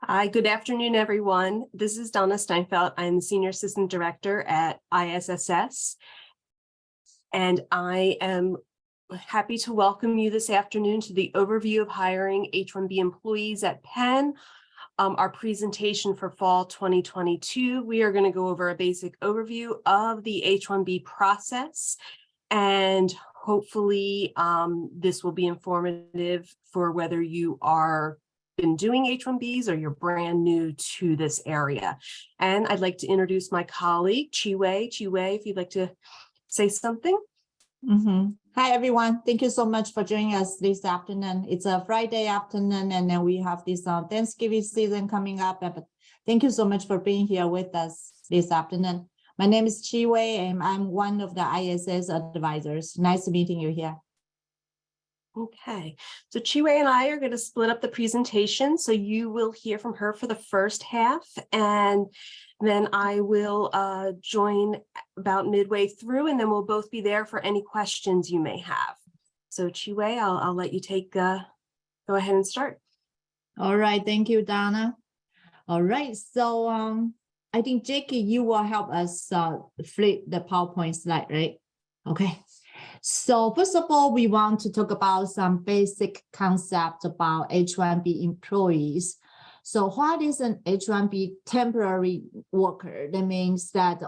Hi, good afternoon, everyone. This is Donna Steinfeld. I'm the Senior Assistant Director at ISSS, and I am happy to welcome you this afternoon to the overview of hiring H-1B employees at Penn. Our presentation for fall 2022, we are going to go over a basic overview of the H-1B process, and hopefully this will be informative for whether you are been doing H-1Bs or you're brand new to this area. And I'd like to introduce my colleague, Chi-Wei. Chi-Wei, if you'd like to say something. Hi, everyone. Thank you so much for joining us this afternoon. It's a Friday afternoon, and then we have this Thanksgiving season coming up. But thank you so much for being here with us this afternoon. My name is Chi-Wei, and I'm one of the ISS advisors. Nice meeting you here. Okay, so Chi-Wei and I are going to split up the presentation. So you will hear from her for the first half, and then I will join about midway through, and then we'll both be there for any questions you may have. So Chi-Wei, I'll let you go ahead and start. All right, thank you, Donna. All right, so I think Jackie, you will help us flip the PowerPoint slide, right? Okay. So first of all, we want to talk about some basic concepts about H-1B employees. So what is an H-1B temporary worker? That means that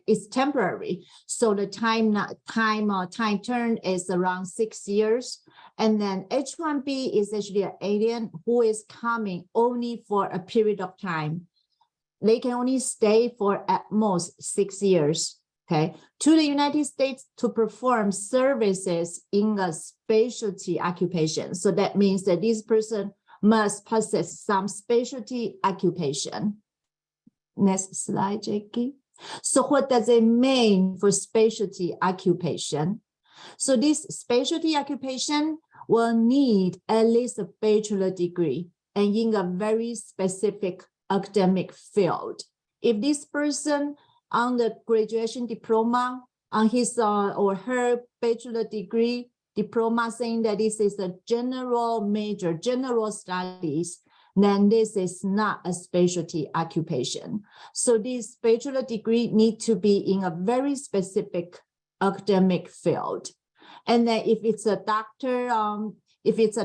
it's temporary. So the time term is around 6 years. And then H-1B is actually an alien who is coming only for a period of time. They can only stay for at most 6 years. Okay, to the United States to perform services in a specialty occupation. So that means that this person must possess some specialty occupation. Next slide, Jackie. So what does it mean for specialty occupation? So this specialty occupation will need at least a bachelor degree and in a very specific academic field. If this person on the graduation diploma, on his or her bachelor degree diploma saying that this is a general major, general studies, then this is not a specialty occupation. So this bachelor degree need to be in a very specific academic field. And then if it's a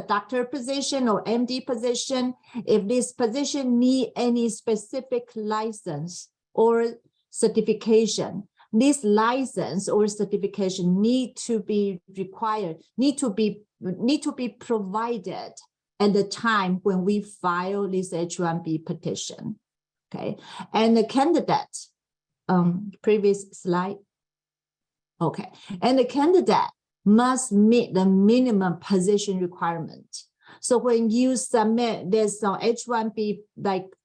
doctor position or MD position, if this position need any specific license or certification, this license or certification need to be provided at the time when we file this H-1B petition. Okay, and the candidate, previous slide. Okay, and the candidate must meet the minimum position requirement. So when you submit this H-1B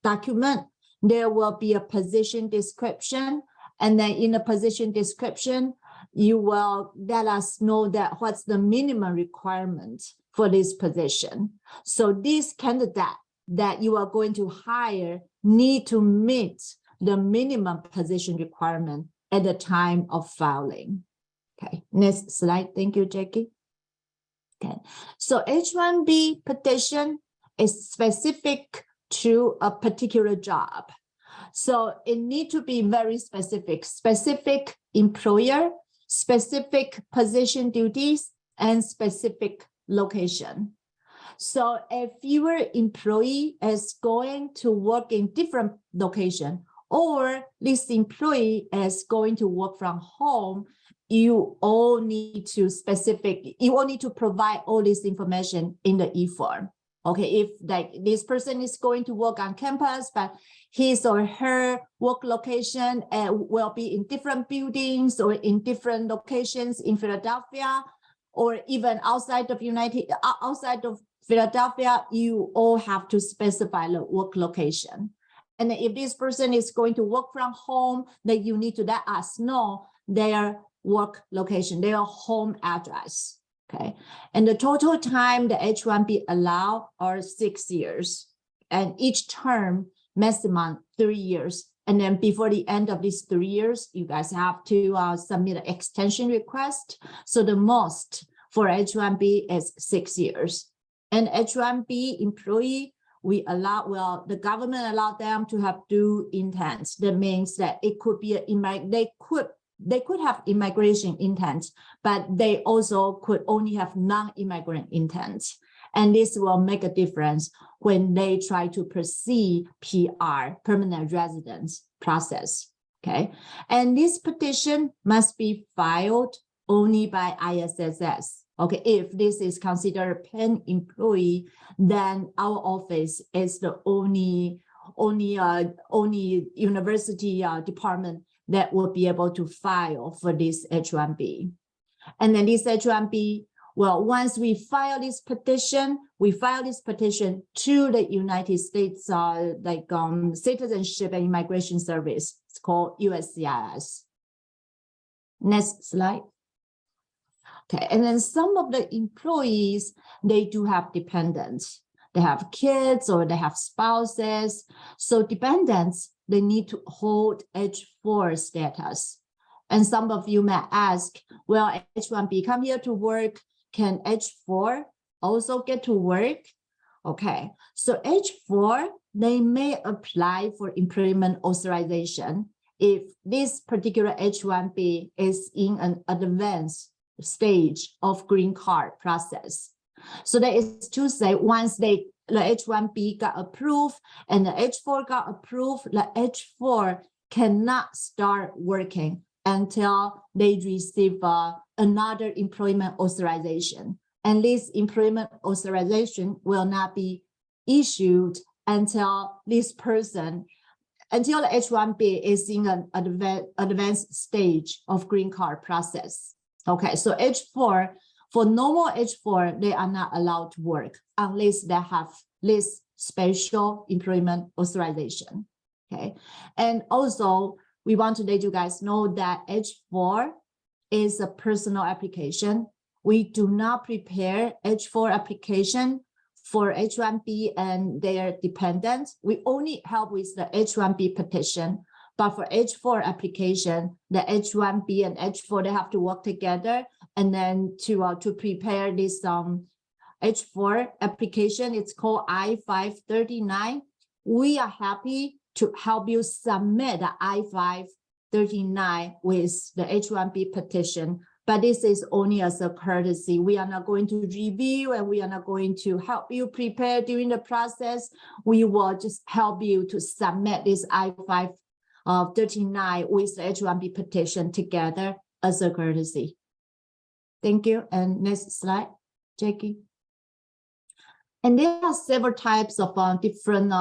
document, there will be a position description, and then in the position description, you will let us know that what's the minimum requirement for this position. So this candidate that you are going to hire need to meet the minimum position requirement at the time of filing. Okay, next slide. Thank you, Jackie. Okay, so H-1B petition is specific to a particular job. So it needs to be very specific employer, specific position duties, and specific location. So if your employee is going to work in different location, or this employee is going to work from home, you all need to provide all this information in the e-form. Okay, if this person is going to work on campus, but his or her work location will be in different buildings or in different locations in Philadelphia, or even outside of Philadelphia, you all have to specify the work location. And if this person is going to work from home, then you need to let us know their work location, their home address. Okay, and the total time the H-1B allow are 6 years, and each term maximum 3 years. And then before the end of these 3 years, you guys have to submit an extension request. So the most for H-1B is 6 years. And H-1B employee the government allowed them to have dual intent. That means that it could be they could have immigration intent, but they also could only have non-immigrant intent. And this will make a difference when they try to pursue PR, permanent residence process, okay? And this petition must be filed only by ISSS. Okay, if this is considered a Penn employee, then our office is the only university department that will be able to file for this H-1B. And then this H-1B, well, once we file this petition to the United States Citizenship and Immigration Service. It's called USCIS. Next slide. Okay, and then some of the employees, they do have dependents. They have kids or they have spouses. So dependents, they need to hold H-4 status. And some of you may ask, well, H-1B come here to work, can H-4 also get to work? Okay, so H-4, they may apply for employment authorization if this particular H-1B is in an advanced stage of green card process. So that is to say, once the H-1B got approved and the H-4 got approved, the H-4 cannot start working until they receive another employment authorization. And this employment authorization will not be issued until the H-1B is in an advanced stage of green card process. Okay, so H-4, for normal H-4, they are not allowed to work unless they have this special employment authorization. Okay, and also we want to let you guys know that H-4 is a personal application. We do not prepare H-4 application for H-1B and their dependents. We only help with the H-1B petition. But for H-4 application, the H-1B and H-4, they have to work together. And then to prepare this H-4 application, it's called I-539. We are happy to help you submit the I-539 with the H-1B petition. But this is only as a courtesy. We are not going to review and we are not going to help you prepare during the process. We will just help you to submit this I-539 with the H-1B petition together as a courtesy. Thank you. And next slide, Jackie. And there are several types of different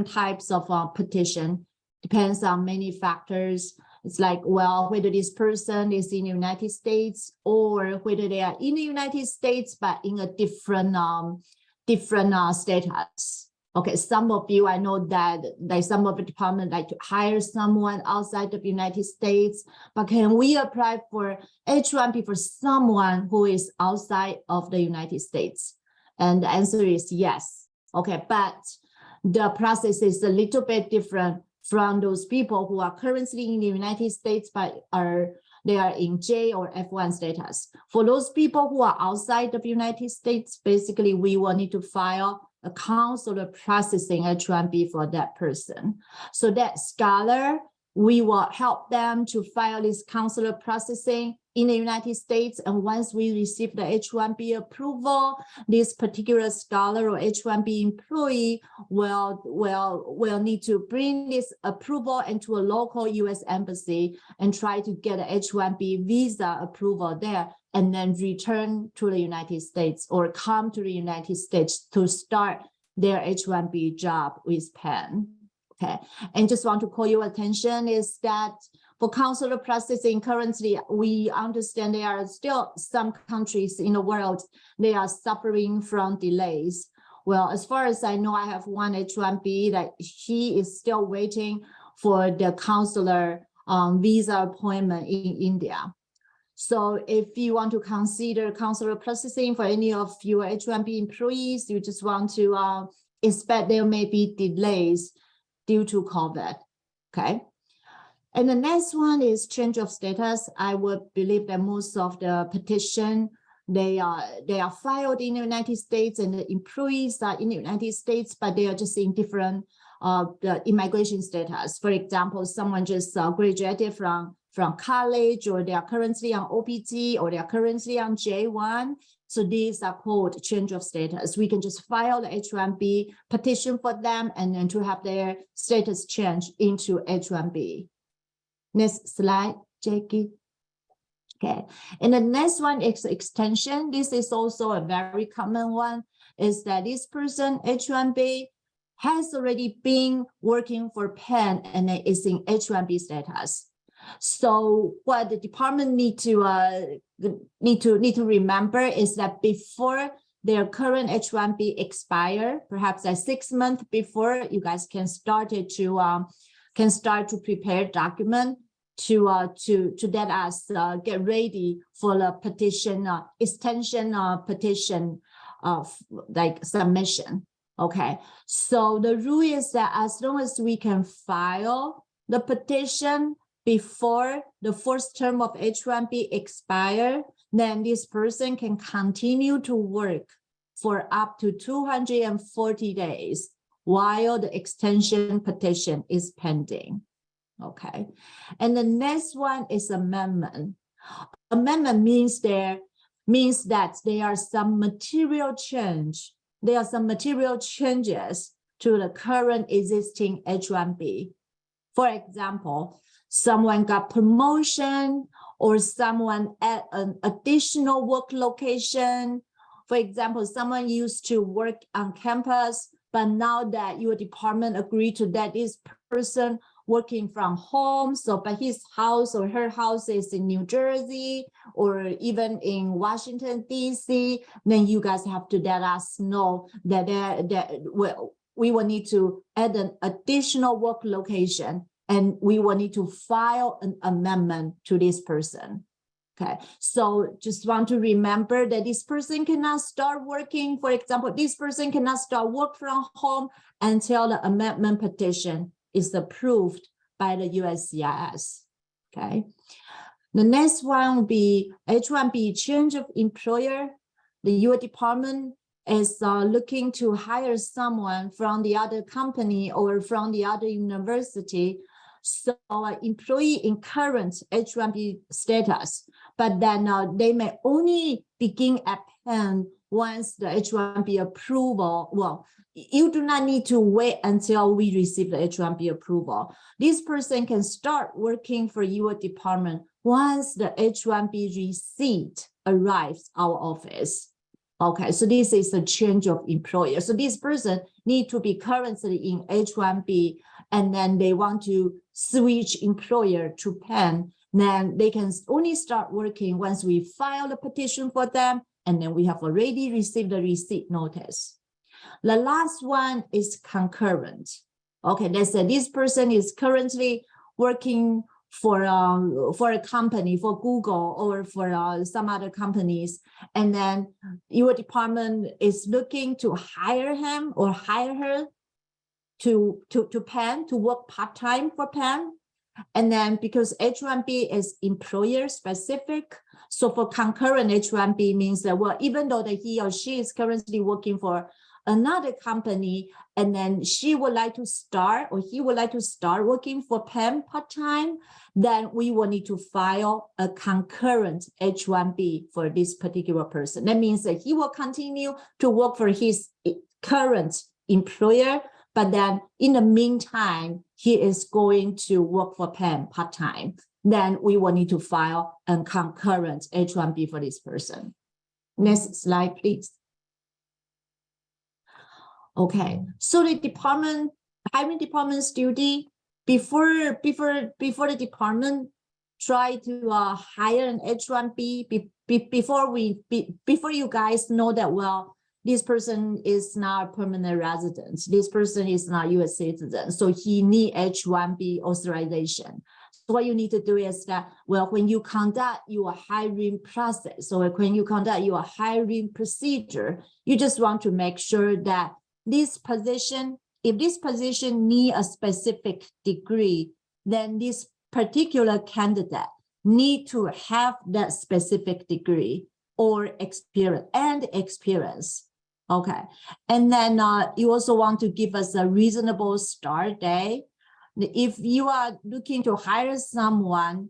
types of petition. Depends on many factors. It's like, well, whether this person is in the United States or whether they are in the United States but in a different status. Okay, some of you, I know that some of the department like to hire someone outside of the United States, but can we apply for H-1B for someone who is outside of the United States? And the answer is yes. Okay, but the process is a little bit different from those people who are currently in the United States, but they are in J or F1 status. For those people who are outside of the United States, basically we will need to file a consular processing H-1B for that person. So that scholar, we will help them to file this consular processing in the United States. And once we receive the H-1B approval, this particular scholar or H-1B employee will need to bring this approval into a local US embassy and try to get an H-1B visa approval there, and then return to the United States or come to the United States to start their H-1B job with Penn. Okay, and just want to call your attention is that for consular processing, currently, we understand there are still some countries in the world, they are suffering from delays. Well, as far as I know, I have one H-1B that he is still waiting for the consular visa appointment in India. So if you want to consider consular processing for any of your H-1B employees, you just want to expect there may be delays due to COVID, okay? And the next one is change of status. I would believe that most of the petition, they are filed in the United States and the employees are in the United States, but they are just in different the immigration status. For example, someone just graduated from college, or they are currently on OPT, or they are currently on J1. So these are called change of status. We can just file the H-1B petition for them and then to have their status change into H-1B. Next slide, Jackie. Okay, and the next one is extension. This is also a very common one, is that this person, H-1B, has already been working for Penn and is in H-1B status. So what the department need to remember is that before their current H-1B expire, perhaps 6 months before, you guys can start to prepare document to let us get ready for the petition extension petition of like submission. Okay, so the rule is that as long as we can file the petition before the first term of H-1B expire, then this person can continue to work for up to 240 days while the extension petition is pending. Okay, and the next one is amendment. Amendment means that there are some material change. There are some material changes to the current existing H-1B. For example, someone got promotion, or someone at an additional work location. For example, someone used to work on campus, but now that your department agreed to that this person working from home, so but his house or her house is in New Jersey or even in Washington, D.C., then you guys have to let us know that we will need to add an additional work location, and we will need to file an amendment to this person. Okay, so just want to remember that this person cannot start working. For example, this person cannot start work from home until the amendment petition is approved by the USCIS. Okay, the next one will be H-1B change of employer. The U.S. Department is looking to hire someone from the other company or from the other university. So employee in current H-1B status, but then they may only begin at Penn once the H-1B approval. Well, you do not need to wait until we receive the H-1B approval. This person can start working for your department once the H-1B receipt arrives our office. Okay, so this is a change of employer. So this person need to be currently in H-1B, and then they want to switch employer to Penn. Then they can only start working once we file the petition for them, and then we have already received the receipt notice. The last one is concurrent. Okay, let's say this person is currently working for a company, for Google or for some other companies, and then your department is looking to hire him or hire her to Penn, to work part-time for Penn. And then because H-1B is employer specific, so for concurrent H-1B means that, well, even though that he or she is currently working for another company, and then she would like to start, or he would like to start working for Penn part-time, then we will need to file a concurrent H-1B for this particular person. That means that he will continue to work for his current employer, but then in the meantime, he is going to work for Penn part-time. Then we will need to file a concurrent H-1B for this person. Next slide, please. Okay, so the hiring department's duty before the department try to hire an H-1B, before you guys know that, well, this person is not permanent resident, this person is not U.S. citizen, so he need H-1B authorization. So what you need to do is that, well, when you conduct your hiring process, or when you conduct your hiring procedure, you just want to make sure that this position, if this position need a specific degree, then this particular candidate need to have that specific degree. or experience. Okay. And then you also want to give us a reasonable start day. If you are looking to hire someone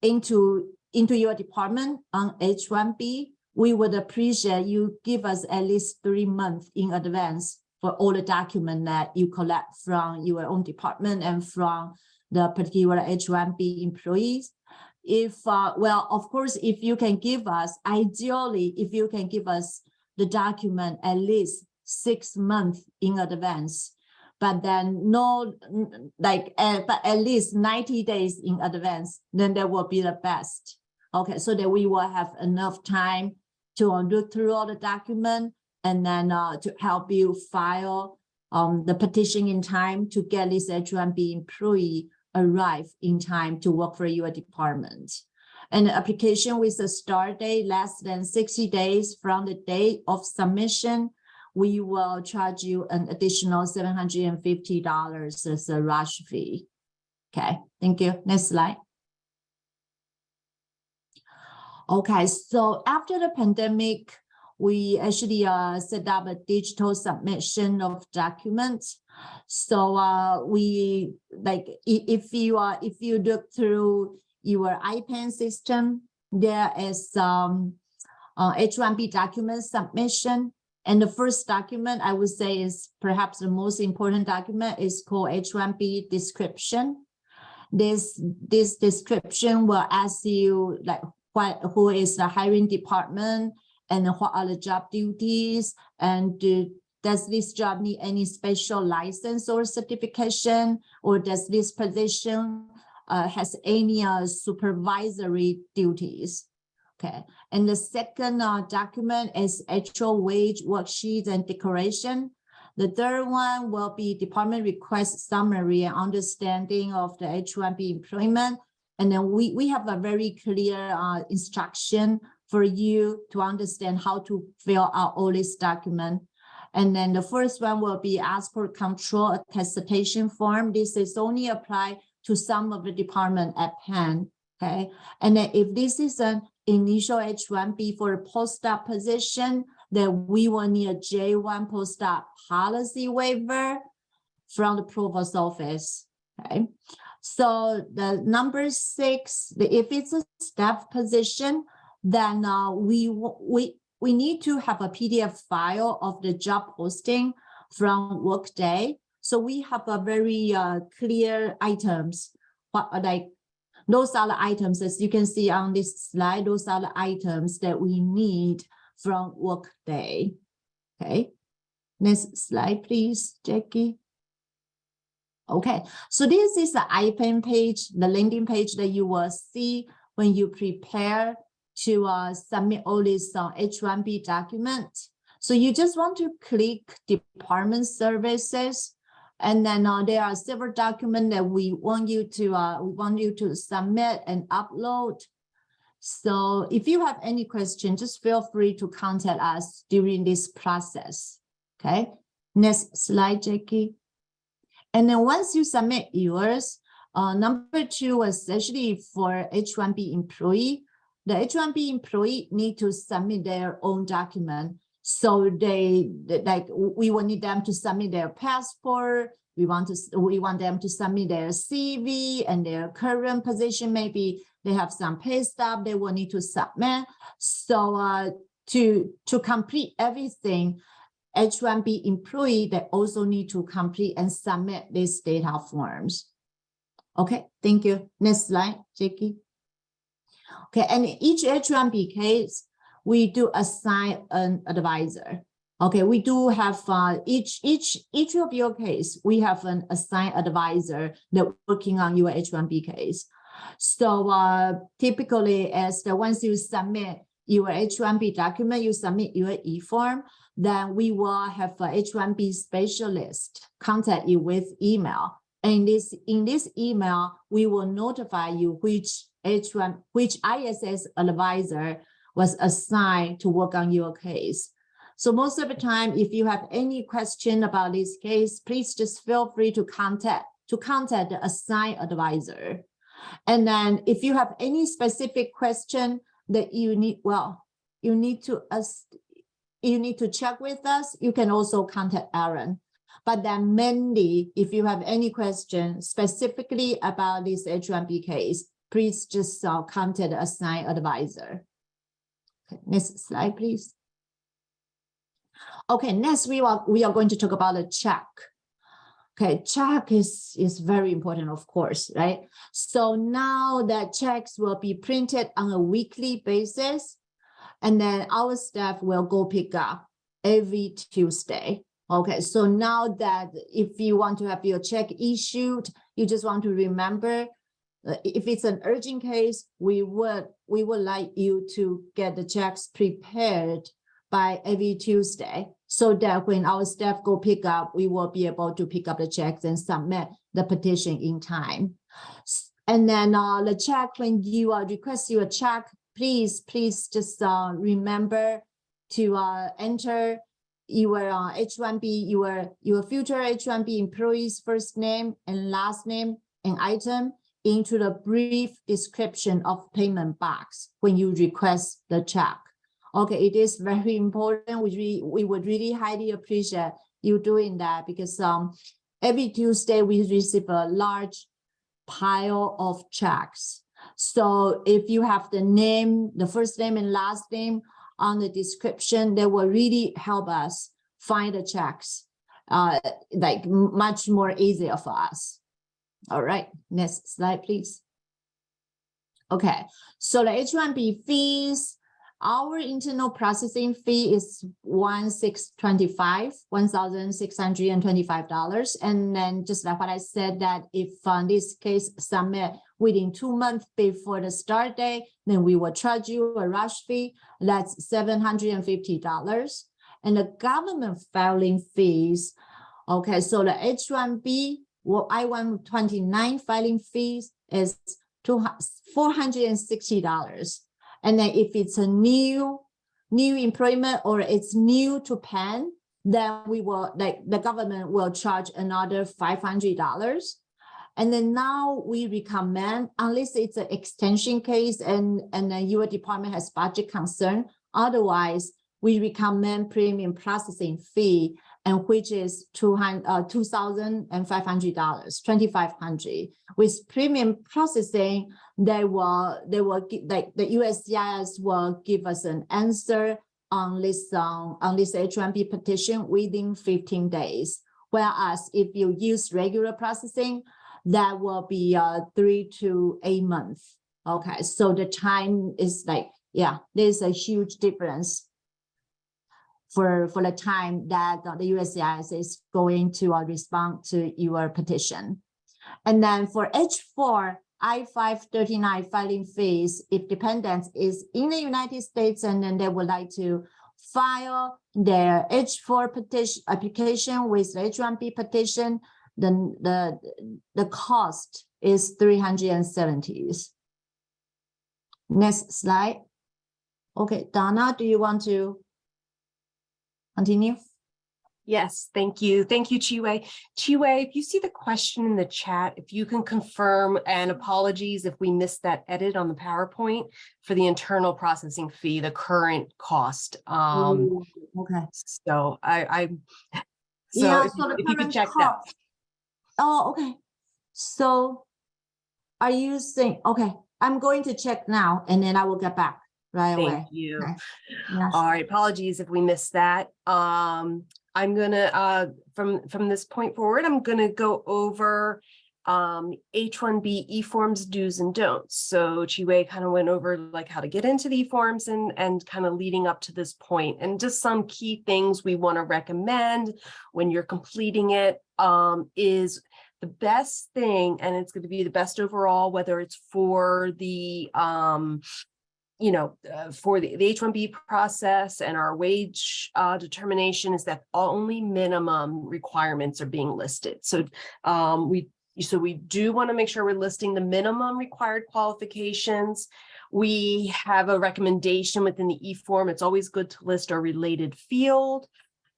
into your department on H-1B, we would appreciate you give us at least 3 months in advance for all the documents that you collect from your own department and from the particular H-1B employees. If, well, of course, if you can give us, ideally, if you can give us the document at least 6 months in advance, but then no, like, but at least 90 days in advance, then that will be the best. Okay, so that we will have enough time to look through all the documents and then to help you file the petition in time to get this H-1B employee arrive in time to work for your department. And the application with a start date less than 60 days from the date of submission, we will charge you an additional $750 as a rush fee. Okay, thank you. Next slide. Okay, so after the pandemic, we actually set up a digital submission of documents. So we, like, if you look through your IPEN system, there is H-1B document submission. And the first document I would say is perhaps the most important document is called H-1B description. This description will ask you like who is the hiring department and what are the job duties, and does this job need any special license or certification, or does this position has any supervisory duties? Okay, and the second document is actual wage worksheet and declaration. The third one will be department request summary and understanding of the H-1B employment. And then we have a very clear instruction for you to understand how to fill out all this document. And then the first one will be export control attestation form. This is only applied to some of the department at Penn. Okay, and then if this is an initial H-1B for a postdoc position, then we will need a J-1 postdoc policy waiver from the provost office. Okay, so the number 6, if it's a staff position, then we need to have a PDF file of the job posting from Workday. So we have a very clear items, those are the items, as you can see on this slide, those are the items that we need from Workday. Okay, next slide, please, Jackie. Okay, so this is the IPEN page, the landing page that you will see when you prepare to submit all these H-1B documents. So you just want to click Department Services, and then there are several documents that we want you to submit and upload. So if you have any question, just feel free to contact us during this process. Okay, next slide, Jackie. And then once you submit yours, number 2 is actually for H-1B employee. The H-1B employee need to submit their own document. So we will need them to submit their passport. We want them to submit their CV and their current position. Maybe they have some pay stub they will need to submit. So to complete everything, H-1B employee, they also need to complete and submit these data forms. Okay, thank you. Next slide, Jackie. Okay, and in each H-1B case, we do assign an advisor. Okay, we do have each of your case, we have an assigned advisor that working on your H-1B case. So typically, once you submit your H-1B document, you submit your e-form, then we will have a H-1B specialist contact you with email. And in this email, we will notify you which ISS advisor was assigned to work on your case. So most of the time, if you have any question about this case, please just feel free to contact the assigned advisor. And then if you have any specific question, that you need to check with us, you can also contact Aaron. But then mainly, if you have any question specifically about this H-1B case, please just contact the assigned advisor. Okay, next slide, please. Okay, next we are going to talk about a check. Okay, check is very important, of course, right? So now that checks will be printed on a weekly basis, and then our staff will go pick up every Tuesday. Okay, so now that if you want to have your check issued, you just want to remember, if it's an urgent case, we would like you to get the checks prepared by every Tuesday, so that when our staff go pick up, we will be able to pick up the checks and submit the petition in time. And then the check, when you request your check, please just remember to enter your H-1B, your future H-1B employee's first name and last name and item into the brief description of payment box when you request the check. Okay, it is very important. We would really highly appreciate you doing that, because every Tuesday we receive a large pile of checks. So if you have the name, the first name and last name on the description, that will really help us find the checks, like much more easier for us. All right, next slide, please. Okay, so the H-1B fees, our internal processing fee is $1,625. And then just like what I said, that if this case submit within 2 months before the start date, then we will charge you a rush fee. That's $750. And the government filing fees, okay, so the H-1B, I-129 filing fees is $460. And then if it's a new employment or it's new to Penn, then we will, like, the government will charge another $500. And then now we recommend, unless it's an extension case and then your department has budget concern, otherwise we recommend premium processing fee, and which is $2,500, $2,500. With premium processing, they will give, like, the USCIS will give us an answer on this H-1B petition within 15 days. Whereas if you use regular processing, that will be 3 to 8 months. Okay, so the time is like, yeah, there's a huge difference for the time that the USCIS is going to respond to your petition. And then for H-4, I-539 filing fees, if dependents is in the United States and then they would like to file their H-4 petition application with the H-1B petition, then the cost is $370. Next slide. Okay, Donna, do you want to continue? Yes, thank you. Thank you, Chiwe. Chiwe, if you see the question in the chat, if you can confirm, and apologies if we missed that edit on the PowerPoint for the internal processing fee, the current cost. Okay. So yeah, if you could check cost. that. Oh, okay. So are you saying, okay, I'm going to check now and then I will get back right away. Thank you. Okay. Yes. All right, apologies if we missed that. I'm gonna from this point forward, I'm gonna go over H-1B e-forms do's and don'ts. So Chiwe kind of went over like how to get into the e-forms and kind of leading up to this point, and just some key things we want to recommend when you're completing it is the best thing, and it's going to be the best overall, whether it's for the for the H-1B process and our wage determination, is that only minimum requirements are being listed. So we do want to make sure we're listing the minimum required qualifications. We have a recommendation within the e-form. It's always good to list our related field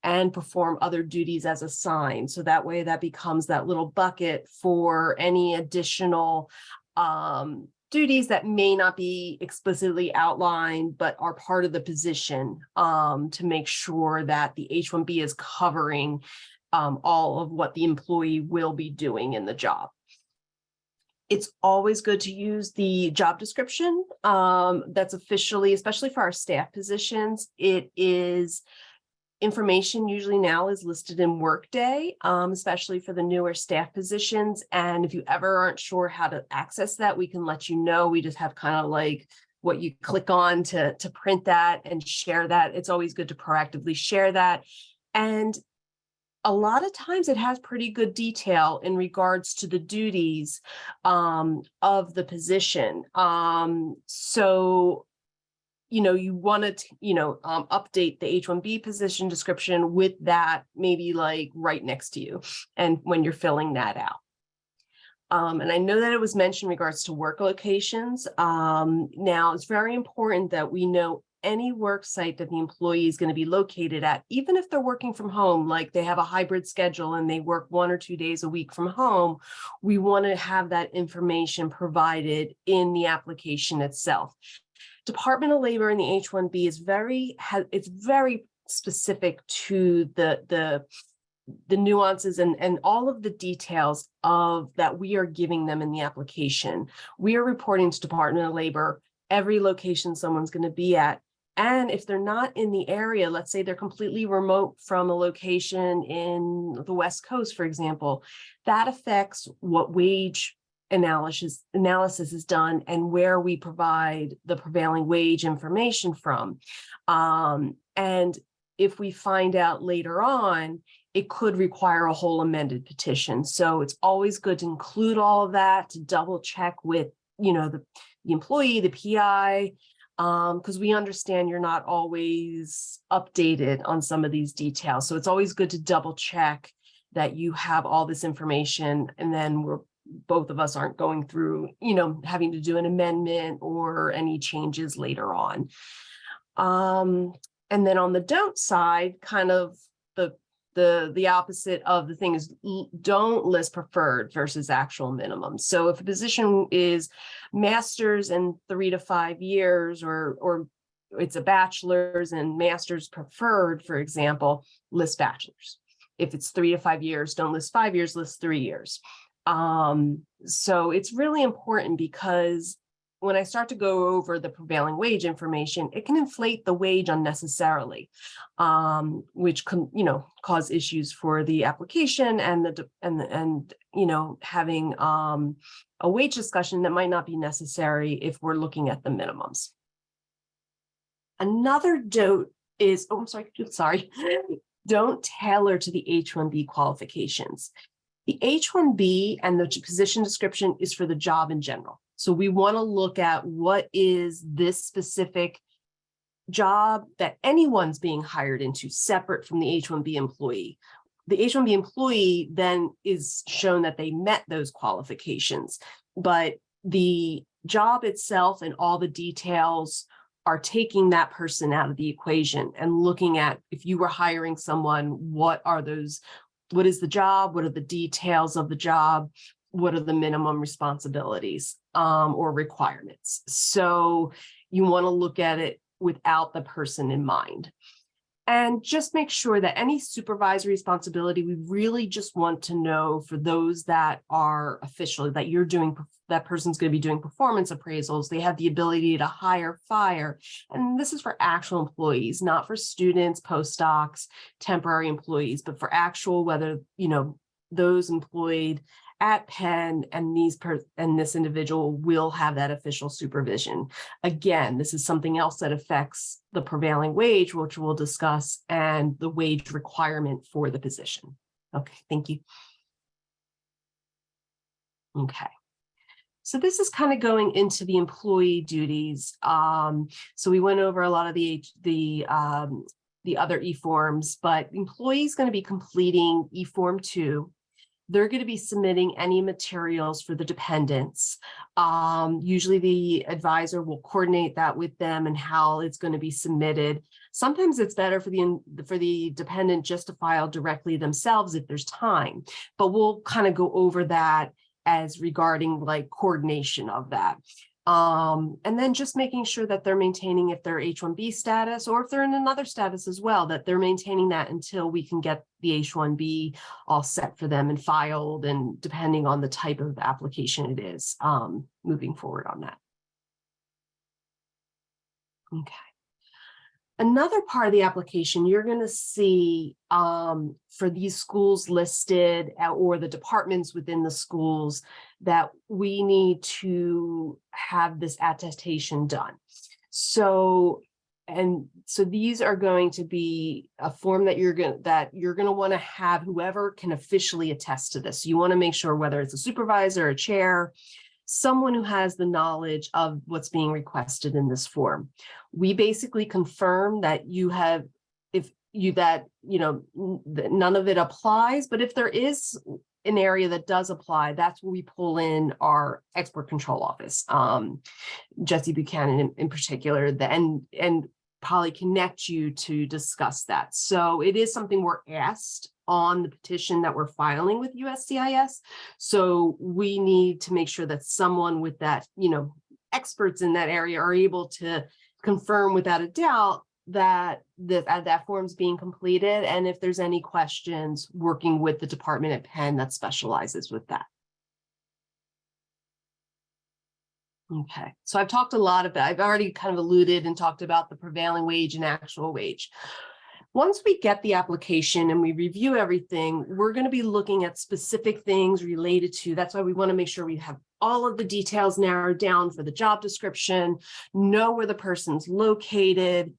and perform other duties as assigned. So that way that becomes that little bucket for any additional duties that may not be explicitly outlined, but are part of the position, to make sure that the H-1B is covering all of what the employee will be doing in the job. It's always good to use the job description that's officially, especially for our staff positions. It is information usually now is listed in Workday, especially for the newer staff positions. And if you ever aren't sure how to access that, we can let you know. We just have kind of like what you click on to print that and share that. It's always good to proactively share that. And a lot of times it has pretty good detail in regards to the duties of the position. So, you want to, update the H-1B position description with that, maybe like right next to you, and when you're filling that out. And I know that it was mentioned in regards to work locations. Now, it's very important that we know any work site that the employee is going to be located at, even if they're working from home, like they have a hybrid schedule and they work 1 or 2 days a week from home, we want to have that information provided in the application itself. Department of Labor and the H-1B is very specific to the nuances and all of the details of that we are giving them in the application. We are reporting to Department of Labor every location someone's going to be at. And if they're not in the area, let's say they're completely remote from a location in the West Coast, for example, that affects what wage analysis is done and where we provide the prevailing wage information from. And if we find out later on, it could require a whole amended petition. So it's always good to include all of that, to double check with, the employee, the PI, because we understand you're not always updated on some of these details. So it's always good to double check that you have all this information, and then both of us aren't going through, having to do an amendment or any changes later on. And then on the don't side, kind of the opposite of the thing is don't list preferred versus actual minimum. So if a position is master's and 3 to 5 years, or it's a bachelor's and master's preferred, for example, list bachelor's. If it's 3 to 5 years, don't list 5 years, list 3 years. So it's really important, because when I start to go over the prevailing wage information, it can inflate the wage unnecessarily, which can, cause issues for the application and having a wage discussion that might not be necessary if we're looking at the minimums. Another don't is, sorry, don't tailor to the H-1B qualifications. The H-1B and the position description is for the job in general. So we want to look at what is this specific job that anyone's being hired into, separate from the H-1B employee. The H-1B employee then is shown that they met those qualifications, but the job itself and all the details are taking that person out of the equation and looking at, if you were hiring someone, what is the job? What are the details of the job? What are the minimum responsibilities or requirements? So you want to look at it without the person in mind. And just make sure that any supervisory responsibility, we really just want to know for those that are official, that you're doing, that person's going to be doing performance appraisals. They have the ability to hire, fire. And this is for actual employees, not for students, postdocs, temporary employees, but for actual, whether, those employed at Penn and this individual will have that official supervision. Again, this is something else that affects the prevailing wage, which we'll discuss, and the wage requirement for the position. Okay, thank you. Okay. So this is kind of going into the employee duties. So we went over a lot of the other e-forms, but employees going to be completing e-form 2. They're going to be submitting any materials for the dependents. Usually the advisor will coordinate that with them and how it's going to be submitted. Sometimes it's better for the dependent just to file directly themselves if there's time, but we'll kind of go over that as regarding like coordination of that. And then just making sure that they're maintaining, if they're H-1B status, or if they're in another status as well, that they're maintaining that until we can get the H-1B all set for them and filed, and depending on the type of application it is, moving forward on that. Okay. Another part of the application you're going to see for these schools listed, or the departments within the schools, that we need to have this attestation done. So these are going to be a form that you're going to want to have whoever can officially attest to this. You want to make sure, whether it's a supervisor, a chair, someone who has the knowledge of what's being requested in this form. We basically confirm that none of it applies, but if there is an area that does apply, that's where we pull in our export control office, Jesse Buchanan in particular, and probably connect you to discuss that. So it is something we're asked on the petition that we're filing with USCIS. So we need to make sure that someone with that, experts in that area are able to confirm without a doubt that that form's being completed. And if there's any questions, working with the department at Penn that specializes with that. Okay, so I've talked a lot about, I've already kind of alluded and talked about the prevailing wage and actual wage. Once we get the application and we review everything, we're going to be looking at specific things related to, that's why we want to make sure we have all of the details narrowed down for the job description, know where the person's located,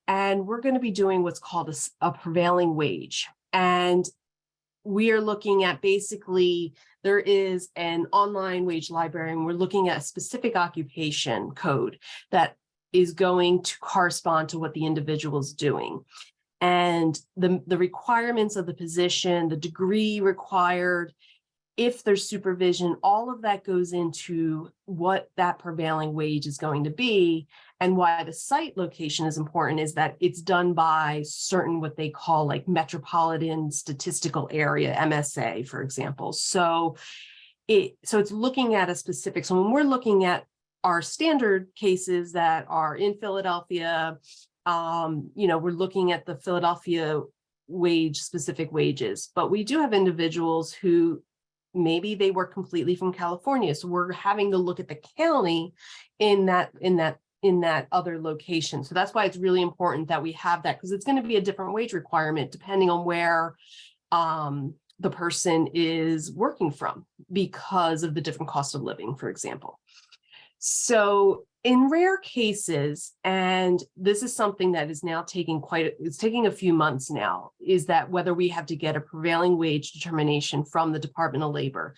and we're going to be doing what's called a prevailing wage. And we are looking at, basically, there is an online wage library, and we're looking at a specific occupation code that is going to correspond to what the individual is doing. And the requirements of the position, the degree required, if there's supervision, all of that goes into what that prevailing wage is going to be. And why the site location is important is that it's done by certain, what they call like metropolitan statistical area, MSA, for example. So it's looking at a specific, so when we're looking at our standard cases that are in Philadelphia, we're looking at the Philadelphia specific wages, but we do have individuals who maybe they work completely from California. So we're having to look at the county in that other location. So that's why it's really important that we have that, because it's going to be a different wage requirement depending on where the person is working from, because of the different cost of living, for example. So in rare cases, and this is something that is now it's taking a few months now, is that whether we have to get a prevailing wage determination from the Department of Labor.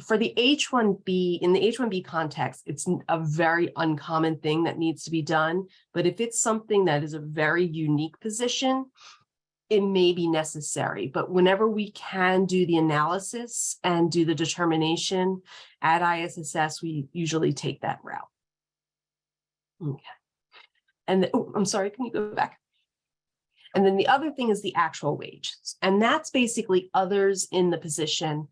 For the H-1B, in the H-1B context, it's a very uncommon thing that needs to be done. But if it's something that is a very unique position, it may be necessary. But whenever we can do the analysis and do the determination at ISSS, we usually take that route. Okay. And I'm sorry, can you go back? And then the other thing is the actual wage. And that's basically others in the position,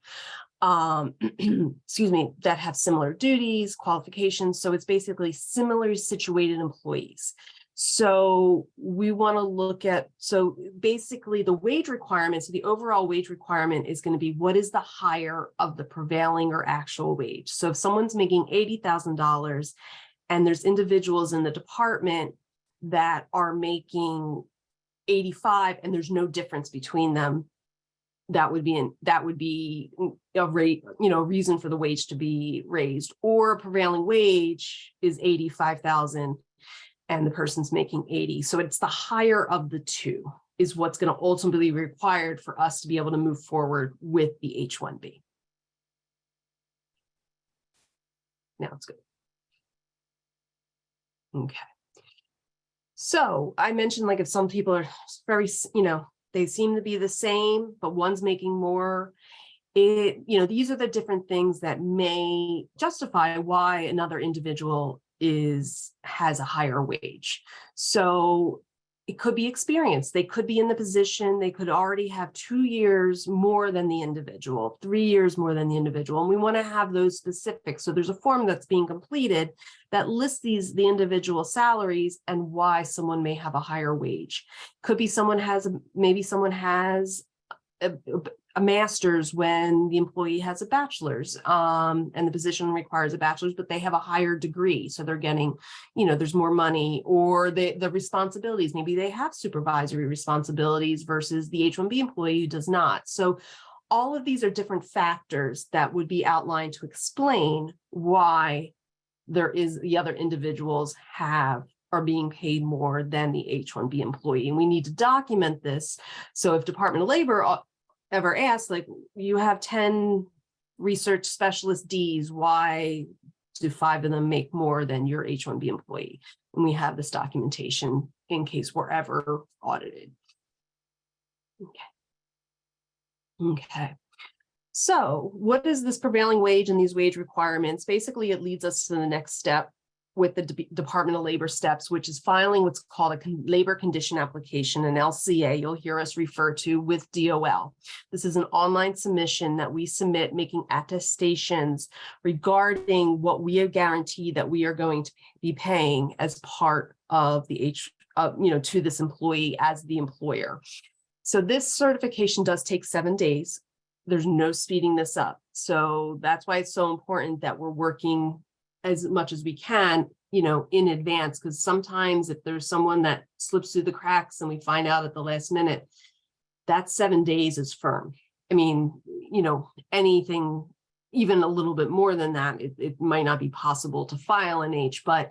excuse me, that have similar duties, qualifications. So it's basically similarly situated employees. So we want to look at, so basically the wage requirements, the overall wage requirement is going to be what is the higher of the prevailing or actual wage. So if someone's making $80,000 and there's individuals in the department that are making 85 and there's no difference between them, that would be a rate, reason for the wage to be raised. Or a prevailing wage is 85,000 and the person's making 80. So it's the higher of the two is what's going to ultimately be required for us to be able to move forward with the H-1B. Now it's good. Okay. So I mentioned, like, if some people are very, they seem to be the same, but one's making more, these are the different things that may justify why another individual has a higher wage. So It could be experience. They could be in the position, they could already have 2 years more than the individual, 3 years more than the individual. And we want to have those specifics. So there's a form that's being completed that lists the individual salaries and why someone may have a higher wage. Could be maybe someone has a master's when the employee has a bachelor's, and the position requires a bachelor's, but they have a higher degree. So they're getting, there's more money, or the responsibilities, maybe they have supervisory responsibilities versus the H-1B employee who does not. So all of these are different factors that would be outlined to explain why the other individuals are being paid more than the H-1B employee. And we need to document this. So if Department of Labor ever asks, like, you have 10 research specialist Ds, why do 5 of them make more than your H-1B employee? And we have this documentation in case we're ever audited. Okay. So what is this prevailing wage and these wage requirements? Basically, it leads us to the next step with the Department of Labor steps, which is filing what's called a labor condition application, an LCA, you'll hear us refer to, with DOL. This is an online submission that we submit making attestations regarding what we have guaranteed that we are going to be paying as part of the to this employee as the employer. So this certification does take 7 days. There's no speeding this up. So that's why it's so important that we're working as much as we can, in advance, because sometimes if there's someone that slips through the cracks and we find out at the last minute, that 7 days is firm. I mean, anything, even a little bit more than that, it might not be possible to file an H, but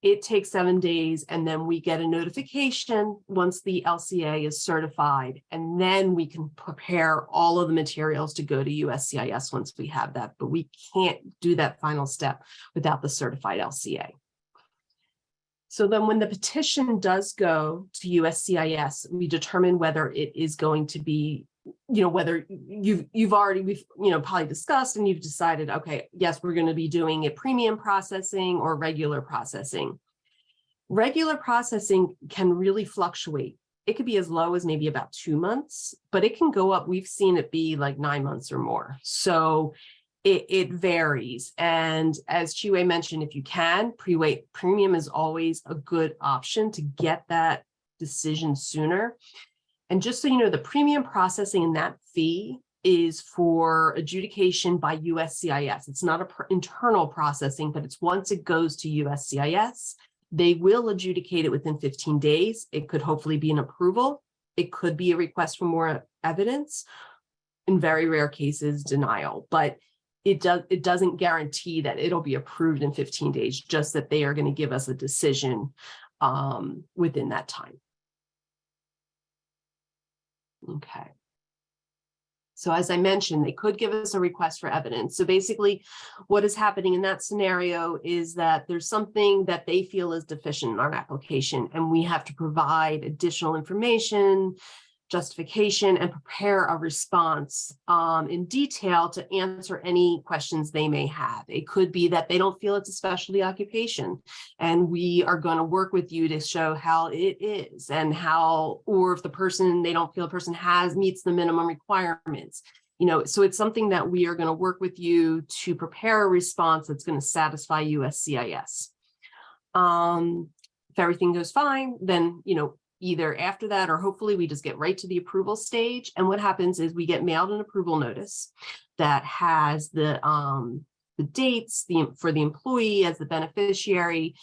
it takes 7 days, and then we get a notification once the LCA is certified, and then we can prepare all of the materials to go to USCIS once we have that. But we can't do that final step without the certified LCA. So then when the petition does go to USCIS, we determine whether it is going to be, whether we've probably discussed and you've decided, okay, yes, we're going to be doing a premium processing or regular processing. Regular processing can really fluctuate. It could be as low as maybe about 2 months, but it can go up. We've seen it be like 9 months or more. So it varies. And as Chiwe mentioned, if you can, premium is always a good option to get that decision sooner. And just so you know, the premium processing and that fee is for adjudication by USCIS. It's not an internal processing, but it's once it goes to USCIS, they will adjudicate it within 15 days. It could hopefully be an approval. It could be a request for more evidence. In very rare cases, denial. But it doesn't guarantee that it'll be approved in 15 days, just that they are going to give us a decision within that time. Okay. So as I mentioned, they could give us a request for evidence. So basically what is happening in that scenario is that there's something that they feel is deficient in our application, and we have to provide additional information, justification, and prepare a response in detail to answer any questions they may have. It could be that they don't feel it's a specialty occupation, and we are going to work with you to show how it is, and how, or if they don't feel the person meets the minimum requirements. So it's something that we are going to work with you to prepare a response that's going to satisfy USCIS. If everything goes fine, then, either after that or hopefully we just get right to the approval stage. And what happens is we get mailed an approval notice that has the dates for the employee as the beneficiary,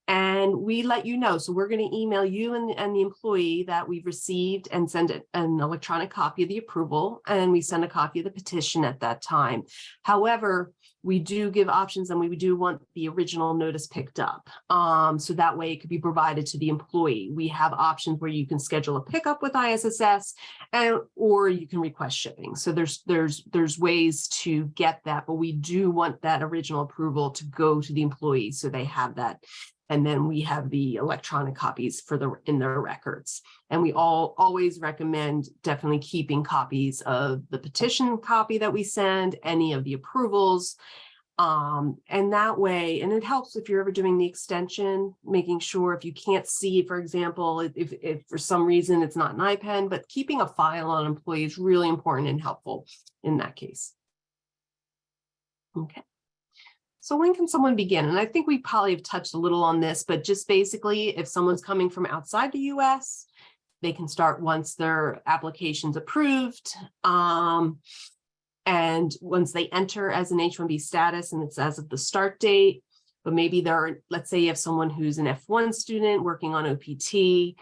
and we let you know. So we're going to email you and the employee that we've received and send an electronic copy of the approval, and we send a copy of the petition at that time. However, we do give options, and we do want the original notice picked up. So that way it could be provided to the employee. We have options where you can schedule a pickup with ISSS, or you can request shipping. So there's ways to get that, but we do want that original approval to go to the employee so they have that. And then we have the electronic copies in their records. And we always recommend definitely keeping copies of the petition copy that we send, any of the approvals, And that way, and it helps if you're ever doing the extension, making sure if you can't see, for example, if for some reason it's not an IPEN, but keeping a file on an employee is really important and helpful in that case. Okay. So when can someone begin? And I think we probably have touched a little on this, but just basically, if someone's coming from outside the US, they can start once their application's approved. And once they enter as an H-1B status, and it's as of the start date, but maybe let's say you have someone who's an F1 student working on OPT,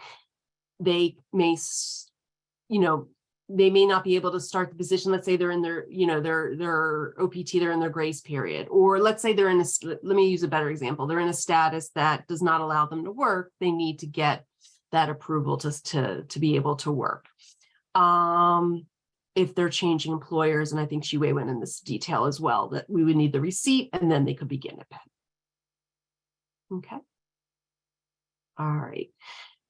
they may, they may not be able to start the position. Let's say they're in their, their OPT, they're in their grace period, or let's say they're in let me use a better example. They're in a status that does not allow them to work. They need to get that approval to be able to work. If they're changing employers, and I think Shiwei went in this detail as well, that we would need the receipt and then they could begin at Penn. Okay. All right.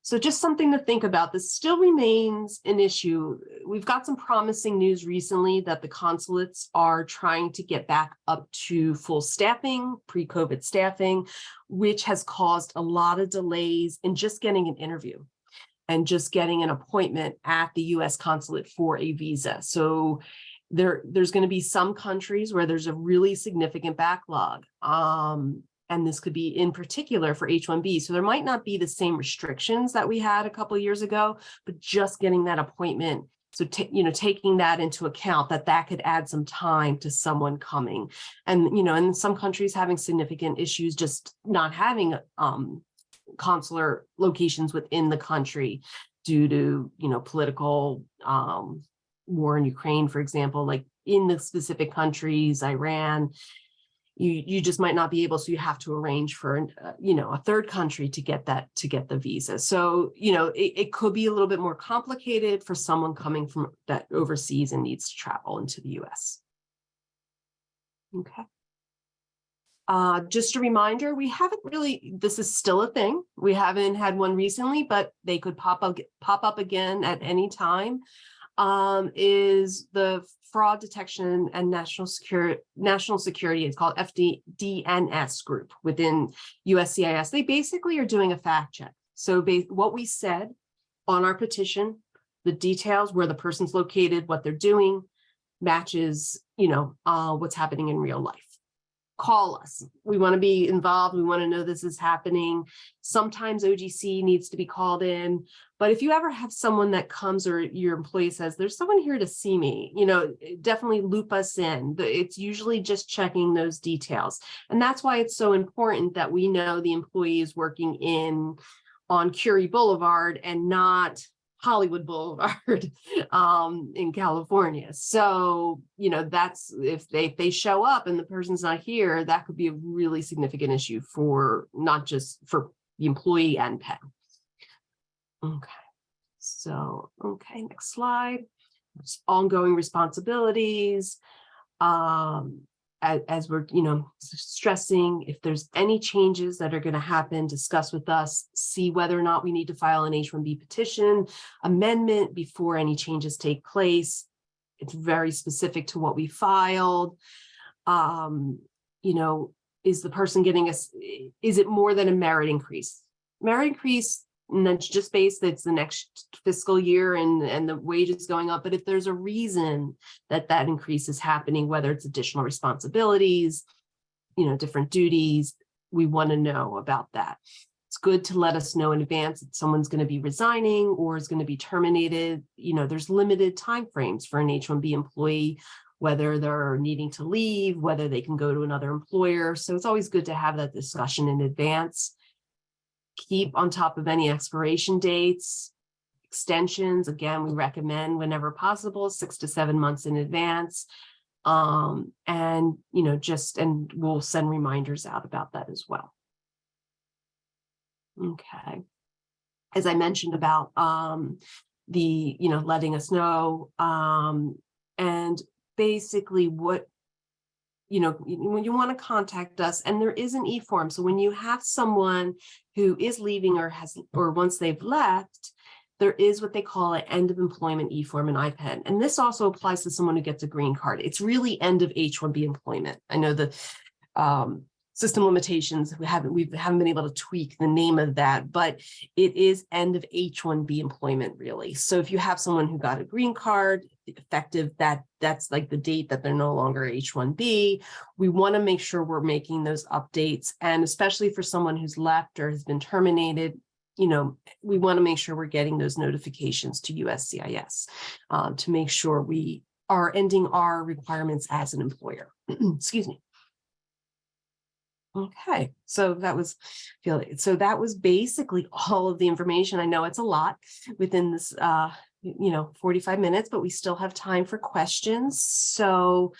So just something to think about. This still remains an issue. We've got some promising news recently that the consulates are trying to get back up to full staffing, pre-COVID staffing, which has caused a lot of delays in just getting an interview and just getting an appointment at the US consulate for a visa. So there's going to be some countries where there's a really significant backlog. And this could be in particular for H-1B. So there might not be the same restrictions that we had a couple of years ago, but just getting that appointment. So, taking that into account, that could add some time to someone coming. And, in some countries having significant issues, just not having consular locations within the country due to, political war in Ukraine, for example, like in the specific countries, Iran, you just might not be able, so you have to arrange for, a third country to get the visa. So, it could be a little bit more complicated for someone coming from that overseas and needs to travel into the US. Okay. Just a reminder, we haven't really, this is still a thing. We haven't had one recently, but they could pop up again at any time. Is the fraud detection and national security. It's called FDNS group within USCIS. They basically are doing a fact check. So what we said on our petition, the details, where the person's located, what they're doing, matches, what's happening in real life. Call us. We want to be involved. We want to know this is happening. Sometimes OGC needs to be called in. But if you ever have someone that comes or your employee says, there's someone here to see me, definitely loop us in. It's usually just checking those details. And that's why it's so important that we know the employee is working on Curie Boulevard and not Hollywood Boulevard in California. So, that's if they show up and the person's not here, that could be a really significant issue for not just for the employee and Penn. Okay. So, next slide. Ongoing responsibilities. As we're, stressing, if there's any changes that are going to happen, discuss with us, see whether or not we need to file an H-1B petition amendment before any changes take place. It's very specific to what we filed. Is the person getting is it more than a merit increase? Merit increase, and that's just based, it's the next fiscal year and the wages going up. But if there's a reason that increase is happening, whether it's additional responsibilities, different duties, we want to know about that. It's good to let us know in advance that someone's going to be resigning or is going to be terminated. There's limited timeframes for an H-1B employee, whether they're needing to leave, whether they can go to another employer. So it's always good to have that discussion in advance. Keep on top of any expiration dates, extensions. Again, we recommend whenever possible, 6 to 7 months in advance. And we'll send reminders out about that as well. Okay. As I mentioned about letting us know, and basically what, when you want to contact us, and there is an e-form. So when you have someone who is leaving or once they've left, there is what they call an end of employment e-form in IPEN. And this also applies to someone who gets a green card. It's really end of H-1B employment. I know system limitations. We haven't been able to tweak the name of that, but it is end of H-1B employment, really. So if you have someone who got a green card effective, that's like the date that they're no longer H-1B, we want to make sure we're making those updates. And especially for someone who's left or has been terminated, you know, we want to make sure we're getting those notifications to USCIS to make sure we are ending our requirements as an employer. Excuse me. Okay, so that was basically all of the information. I know it's a lot within this 45 minutes, but we still have time for questions. So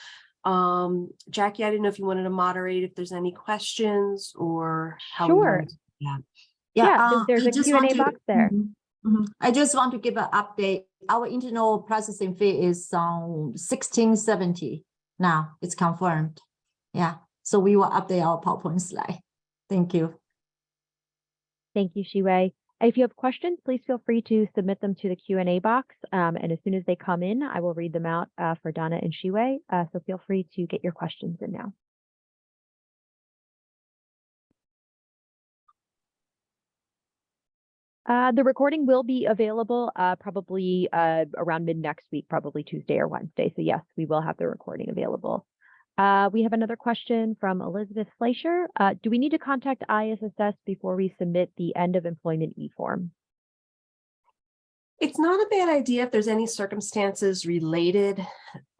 Jackie, I didn't know if you wanted to moderate if there's any questions or how we Sure. wanted to do that. Yeah, there's I a just Q&A want to- box there. I just want to give an update. Our internal processing fee is $16.70 now. It's confirmed. Yeah, so we will update our PowerPoint slide. Thank you. Thank you, Shiwei. If you have questions, please feel free to submit them to the Q&A box. And as soon as they come in, I will read them out for Donna and Shiwei. So feel free to get your questions in now. The recording will be available probably around mid next week, probably Tuesday or Wednesday. So yes, we will have the recording available. We have another question from Elizabeth Fleischer. Do we need to contact ISSS before we submit the end of employment e-form? It's not a bad idea if there's any circumstances related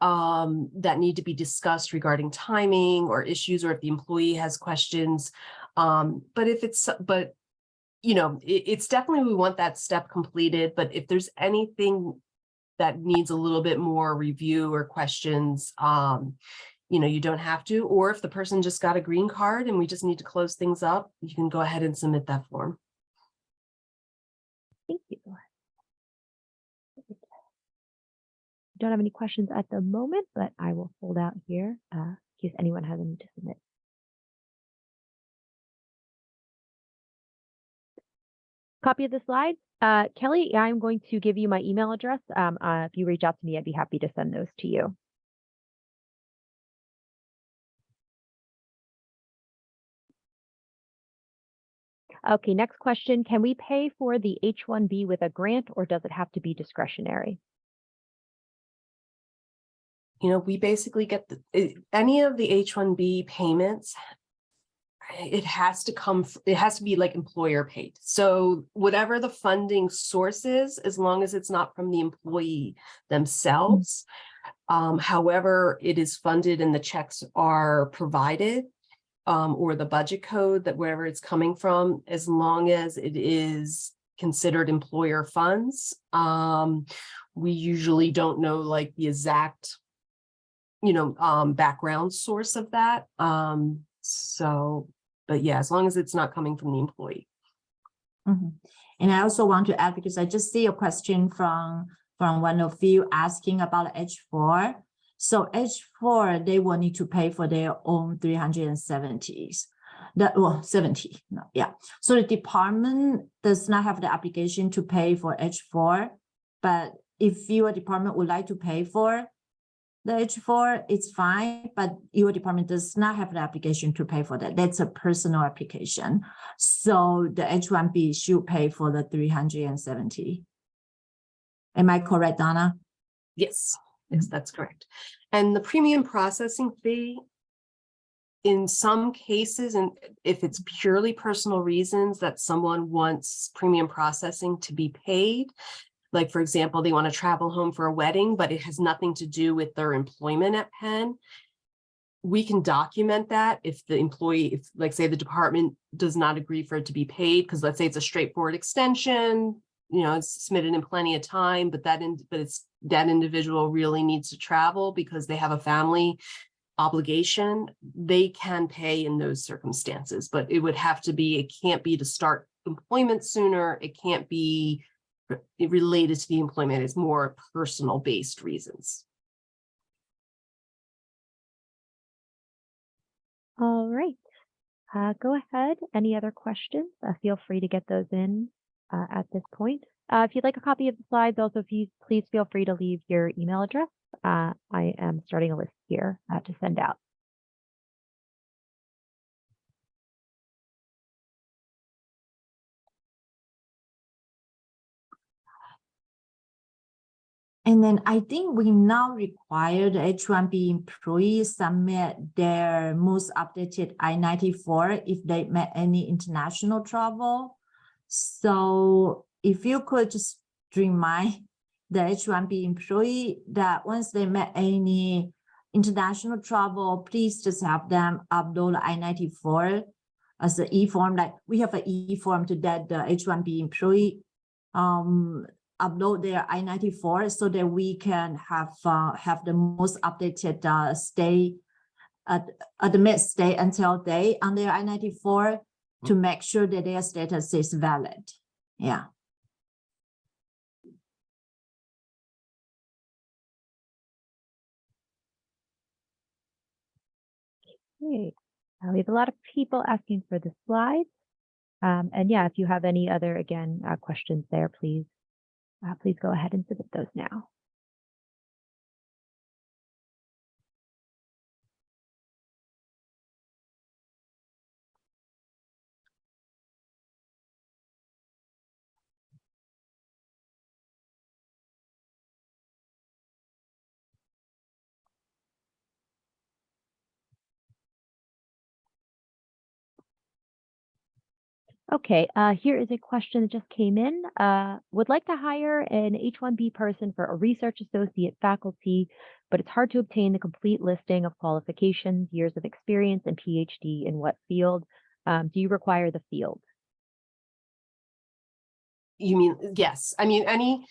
that need to be discussed regarding timing or issues, or if the employee has questions. It's definitely, we want that step completed, but if there's anything that needs a little bit more review or questions, you don't have to, or if the person just got a green card and we just need to close things up, you can go ahead and submit that form. Thank you. Don't have any questions at the moment, but I will hold out here in case anyone has any to submit. Copy of the slides. Kelly, I'm going to give you my email address. If you reach out to me, I'd be happy to send those to you. Okay, next question. Can we pay for the H-1B with a grant, or does it have to be discretionary? We basically get any of the H-1B payments, it has to be like employer paid. So whatever the funding source is, as long as it's not from the employee themselves, however it is funded and the checks are provided, or the budget code, that wherever it's coming from, as long as it is considered employer funds, we usually don't know like the exact background source of that. But yeah, as long as it's not coming from the employee. And I also want to add, because I just see a question from one of you asking about H4. So H4, they will need to pay for their own 370s. 70. No, yeah. So the department does not have the obligation to pay for H4, but if your department would like to pay for the H4, it's fine, but your department does not have the obligation to pay for that. That's a personal application. So the H-1B should pay for the 370. Am I correct, Donna? Yes, that's correct. And the premium processing fee, in some cases, and if it's purely personal reasons that someone wants premium processing to be paid, like, for example, they want to travel home for a wedding, but it has nothing to do with their employment at Penn, we can document that if the employee, like say the department does not agree for it to be paid, because let's say it's a straightforward extension, it's submitted in plenty of time, but that individual really needs to travel because they have a family obligation, they can pay in those circumstances. But it would have to be, it can't be to start employment sooner, it can't be related to the employment, is more personal based reasons. All right. Go ahead. Any other questions? Feel free to get those in at this point. If you'd like a copy of the slides, also please feel free to leave your email address. I am starting a list here to send out. And then I think we now require the H-1B employees submit their most updated I-94 if they made any international travel. So if you could just remind the H-1B employee that once they met any international travel, please just have them upload the I-94 as an e-form. Like we have an e-form to that the H-1B employee upload their I-94 so that we can have the most updated stay at the mid-stay until day on their I-94 to make sure that their status is valid. Yeah. Great. We have a lot of people asking for the slides. And yeah, if you have any other, again, questions there, please go ahead and submit those now. Okay, here is a question that just came in. Would like to hire an H-1B person for a research associate faculty, but it's hard to obtain the complete listing of qualifications, years of experience, and PhD in what field. Do you require the field? You mean, yes. I mean,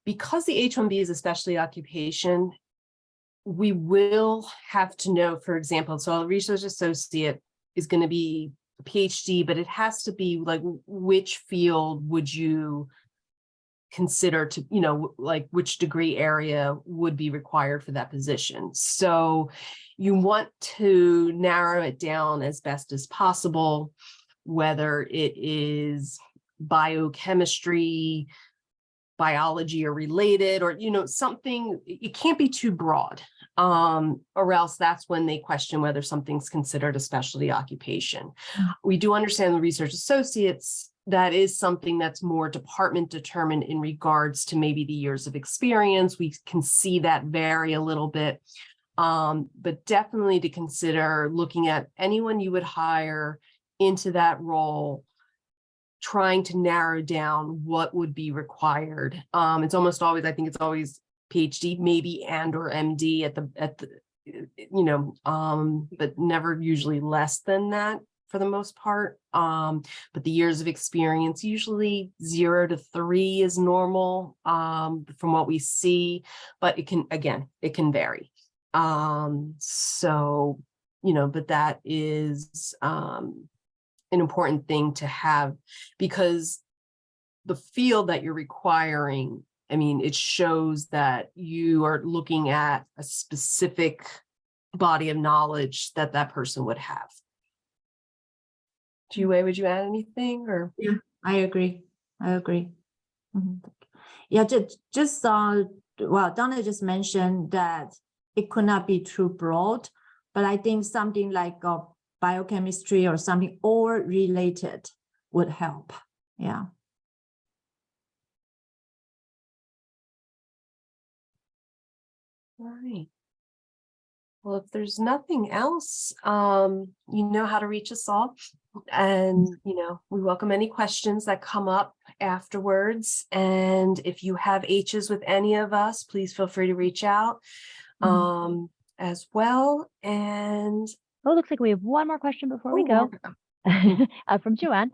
because the H-1B is a specialty occupation, we will have to know, for example, so a research associate is going to be a PhD, but it has to be like, which field would you consider to, like which degree area would be required for that position. So you want to narrow it down as best as possible, whether it is biochemistry, biology or related, or something. It can't be too broad, or else that's when they question whether something's considered a specialty occupation. We do understand the research associates, that is something that's more department determined in regards to maybe the years of experience. We can see that vary a little bit, but definitely to consider looking at anyone you would hire into that role, trying to narrow down what would be required. It's almost always, I think it's always PhD, maybe and or MD at the but never usually less than that for the most part. But the years of experience, usually 0 to 3 is normal from what we see, but it can vary. So, but that is an important thing to have, because the field that you're requiring, it shows that you are looking at a specific body of knowledge that that person would have. Jiwei, would you add anything? Or yeah, I agree. Mm-hmm. Yeah, just well, Donna just mentioned that it could not be too broad, but I think something like biochemistry or something or related would help. Yeah. all right. Well, if there's nothing else, you know how to reach us all. And, we welcome any questions that come up afterwards. And if you have H's with any of us, please feel free to reach out as well. And it looks like we have one more question before we go. From Joanne.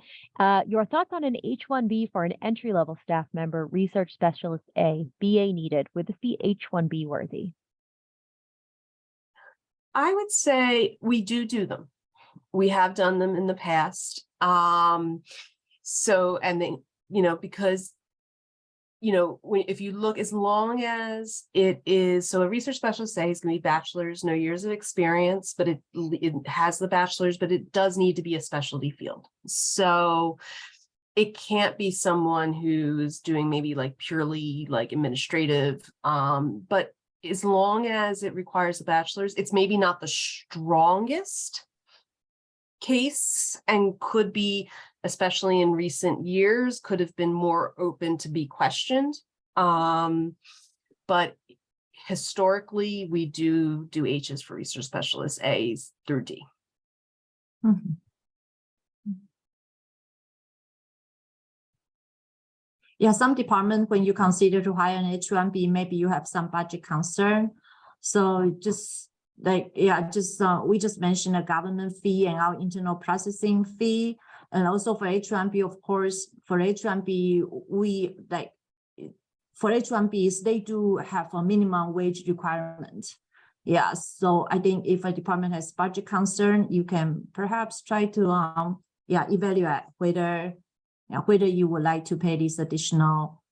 Your thoughts on an H-1B for an entry-level staff member, research specialist A, BA needed. Would this be H-1B worthy? I would say we do them. We have done them in the past. So, and then, because, if you look, as long as it is, so a research specialist A is going to be bachelor's, no years of experience, but it has the bachelor's, but it does need to be a specialty field. So it can't be someone who's doing maybe like purely like administrative, but as long as it requires a bachelor's, it's maybe not the strongest case, and could be, especially in recent years, could have been more open to be questioned. but historically, we do H's for research specialists, A's through D. Mhm. Yeah, some department, when you consider to hire an H-1B, maybe you have some budget concern. So just like, yeah, we just mentioned a government fee and our internal processing fee. And also for H-1B, of course, for H-1B, for H-1Bs, they do have a minimum wage requirement. Yeah, so I think if a department has budget concern, you can perhaps try to evaluate whether you would like to pay these additional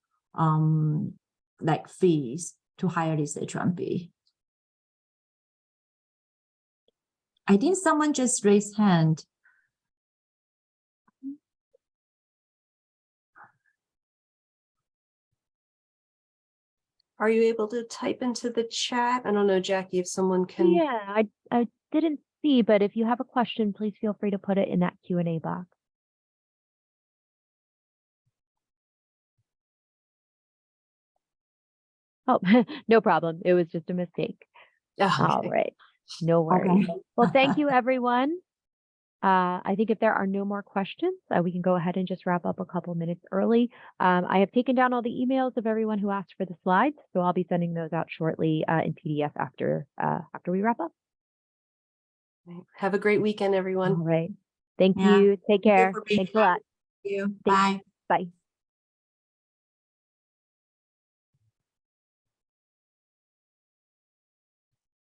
fees to hire this H-1B. I think someone just raised hand. Are you able to type into the chat? I don't know, Jackie, if someone can. Yeah, I didn't see, but if you have a question, please feel free to put it in that Q&A box. Oh, no problem. It was just a mistake. All Okay. right. No worries. Okay. Well, thank you, everyone. I think if there are no more questions, we can go ahead and just wrap up a couple minutes early. I have taken down all the emails of everyone who asked for the slides, so I'll be sending those out shortly in PDF after we wrap up. Have a great weekend, All everyone. right. Thank Yeah. you. Take care. for being Thanks a lot. Thank you. Thanks. Bye. Bye.